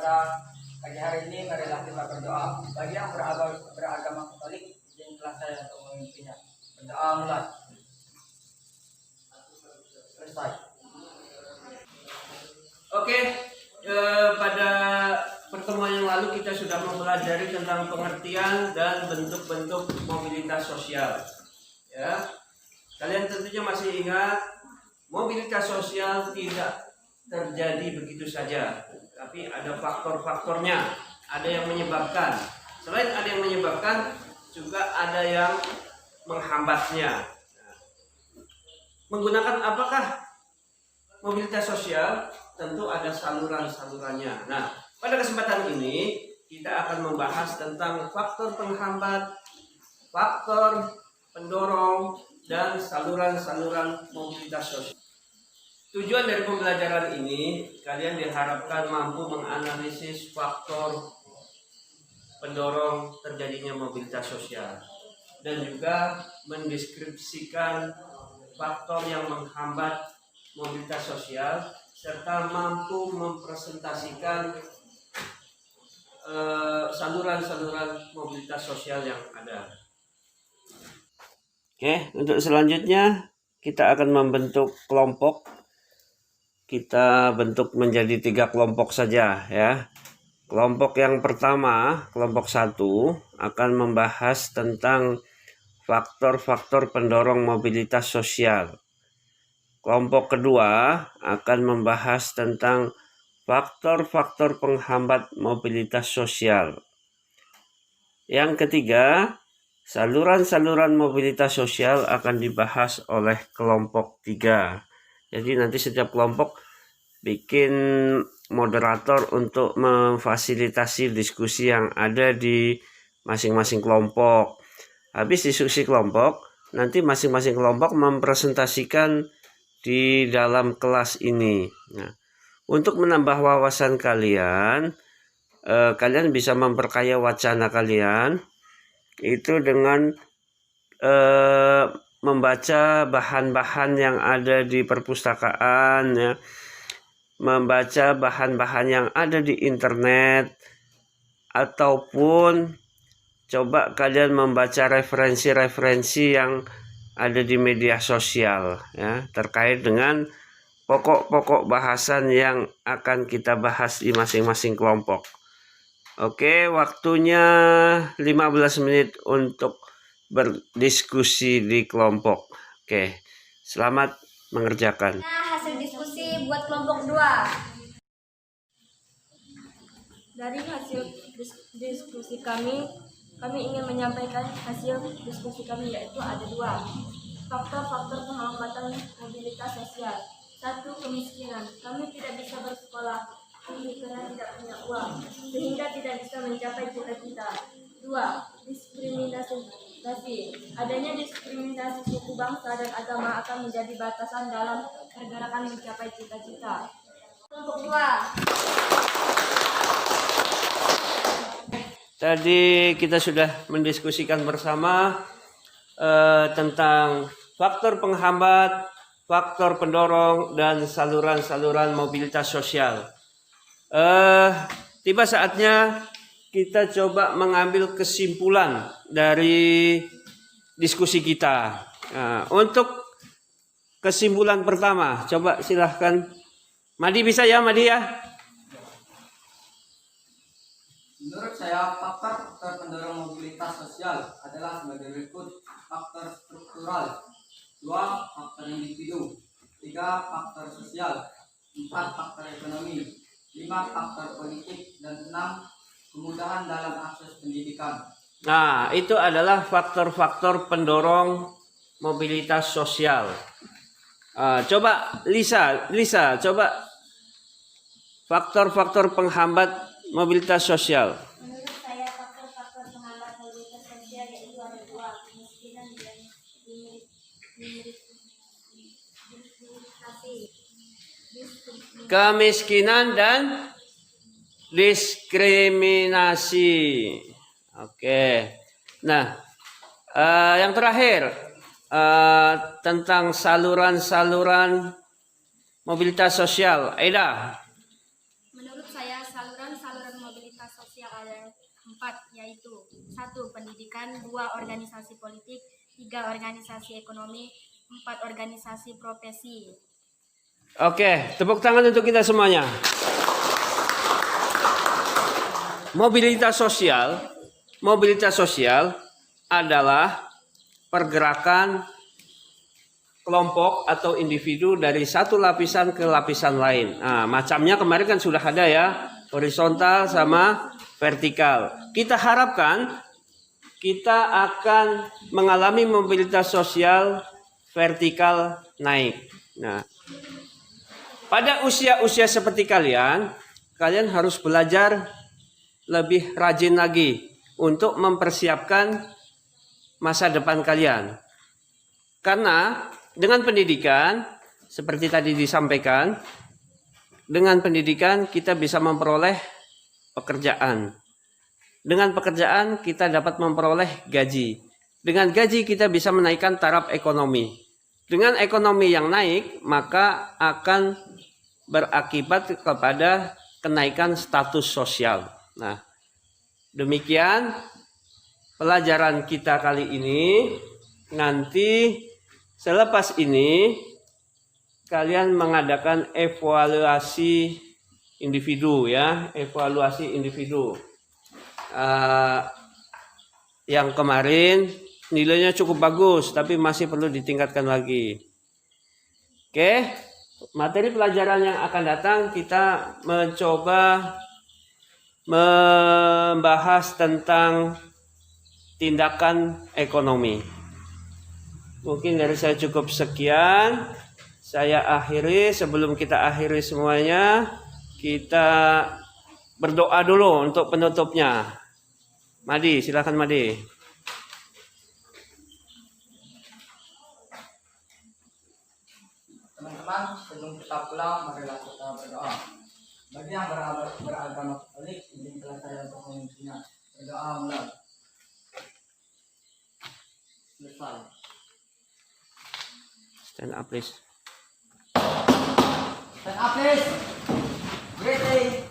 pada pagi hari ini marilah kita berdoa. Bagi yang beragama Katolik, izinkanlah saya untuk memimpinnya. Berdoa mulai. Selesai. Oke, pada pertemuan yang lalu kita sudah mempelajari tentang pengertian dan bentuk-bentuk mobilitas sosial. Ya, kalian tentunya masih ingat mobilitas sosial tidak terjadi begitu saja, tapi ada faktor-faktornya, ada yang menyebabkan. Selain ada yang menyebabkan, juga ada yang menghambatnya. Menggunakan apakah mobilitas sosial? Tentu ada saluran-salurannya. Nah, pada kesempatan ini kita akan membahas tentang faktor penghambat, faktor pendorong, dan saluran-saluran mobilitas sosial. Tujuan dari pembelajaran ini, kalian diharapkan mampu menganalisis faktor pendorong terjadinya mobilitas sosial dan juga mendeskripsikan faktor yang menghambat mobilitas sosial serta mampu mempresentasikan saluran-saluran mobilitas sosial yang ada. Oke, untuk selanjutnya kita akan membentuk kelompok. Kita bentuk menjadi 3 kelompok saja ya. Kelompok yang pertama, kelompok 1 akan membahas tentang faktor-faktor pendorong mobilitas sosial. Kelompok kedua akan membahas tentang faktor-faktor penghambat mobilitas sosial. Yang ketiga, saluran-saluran mobilitas sosial akan dibahas oleh kelompok 3. Jadi nanti setiap kelompok bikin moderator untuk memfasilitasi diskusi yang ada di masing-masing kelompok. Habis diskusi kelompok, nanti masing-masing kelompok mempresentasikan di dalam kelas ini. Nah, untuk menambah wawasan kalian, kalian bisa memperkaya wacana kalian itu dengan membaca bahan-bahan yang ada di perpustakaan, ya, membaca bahan-bahan yang ada di internet, ataupun coba kalian membaca referensi-referensi yang ada di media sosial ya terkait dengan pokok-pokok bahasan yang akan kita bahas di masing-masing kelompok. Oke, waktunya 15 menit untuk berdiskusi di kelompok. Oke, selamat mengerjakan. Nah, hasil diskusi buat kelompok 2. Dari hasil diskusi kami ingin menyampaikan hasil diskusi kami, yaitu ada 2 faktor-faktor penghambatan mobilitas sosial. 1. Kemiskinan. Kami tidak bisa bersekolah tinggi karena tidak punya uang, sehingga tidak bisa mencapai cita-cita. 2. Diskriminasi. Adanya diskriminasi suku, bangsa, dan agama akan menjadi batasan dalam pergerakan mencapai cita-cita. Kelompok 2. Tadi kita sudah mendiskusikan bersama tentang faktor penghambat, faktor pendorong, dan saluran-saluran mobilitas sosial. Tiba saatnya kita coba mengambil kesimpulan dari diskusi kita. Nah, untuk kesimpulan pertama, coba silahkan. Madi bisa ya, Madi ya? Menurut saya, faktor pendorong mobilitas sosial adalah sebagai berikut: faktor struktural, 2 faktor individu, 3 faktor sosial, 4 faktor ekonomi, 5 faktor politik, dan 6 kemudahan dalam akses pendidikan. Nah, itu adalah faktor-faktor pendorong mobilitas sosial. Coba Lisa, coba faktor-faktor penghambat mobilitas sosial. Menurut saya, faktor-faktor penghambat mobilitas sosial yaitu ada 2: kemiskinan dan diskriminasi. Kemiskinan dan diskriminasi. Oke. Nah, yang terakhir tentang saluran-saluran mobilitas sosial. Aida. Menurut saya, saluran-saluran pendidikan, 2 organisasi politik, 3 organisasi ekonomi, 4 organisasi profesi. Oke, tepuk tangan untuk kita semuanya. Mobilitas sosial adalah pergerakan kelompok atau individu dari satu lapisan ke lapisan lain. Nah, macamnya kemarin kan sudah ada ya, horizontal sama vertikal. Kita harapkan kita akan mengalami mobilitas sosial vertikal naik. Nah, pada usia-usia seperti kalian harus belajar lebih rajin lagi untuk mempersiapkan masa depan kalian. Karena dengan pendidikan, seperti tadi disampaikan, dengan pendidikan kita bisa memperoleh pekerjaan. Dengan pekerjaan kita dapat memperoleh gaji. Dengan gaji kita bisa menaikkan taraf ekonomi. Dengan ekonomi yang naik, maka akan berakibat kepada kenaikan status sosial. Nah, demikian pelajaran kita kali ini. Nanti selepas ini kalian mengadakan evaluasi individu ya, evaluasi individu. Yang kemarin nilainya cukup bagus, tapi masih perlu ditingkatkan lagi. Oke, materi pelajaran yang akan datang kita mencoba membahas tentang tindakan ekonomi. Mungkin dari saya cukup sekian. Saya akhiri. Sebelum kita akhiri semuanya, kita berdoa dulu untuk penutupnya. Madi, silakan Madi. Teman-teman, sebelum kita pulang, marilah kita berdoa. Bagi yang beragama Katolik, izinkanlah saya untuk memimpinnya. Berdoa mulai. Selesai. Stand up please. Stand up please. Greeting.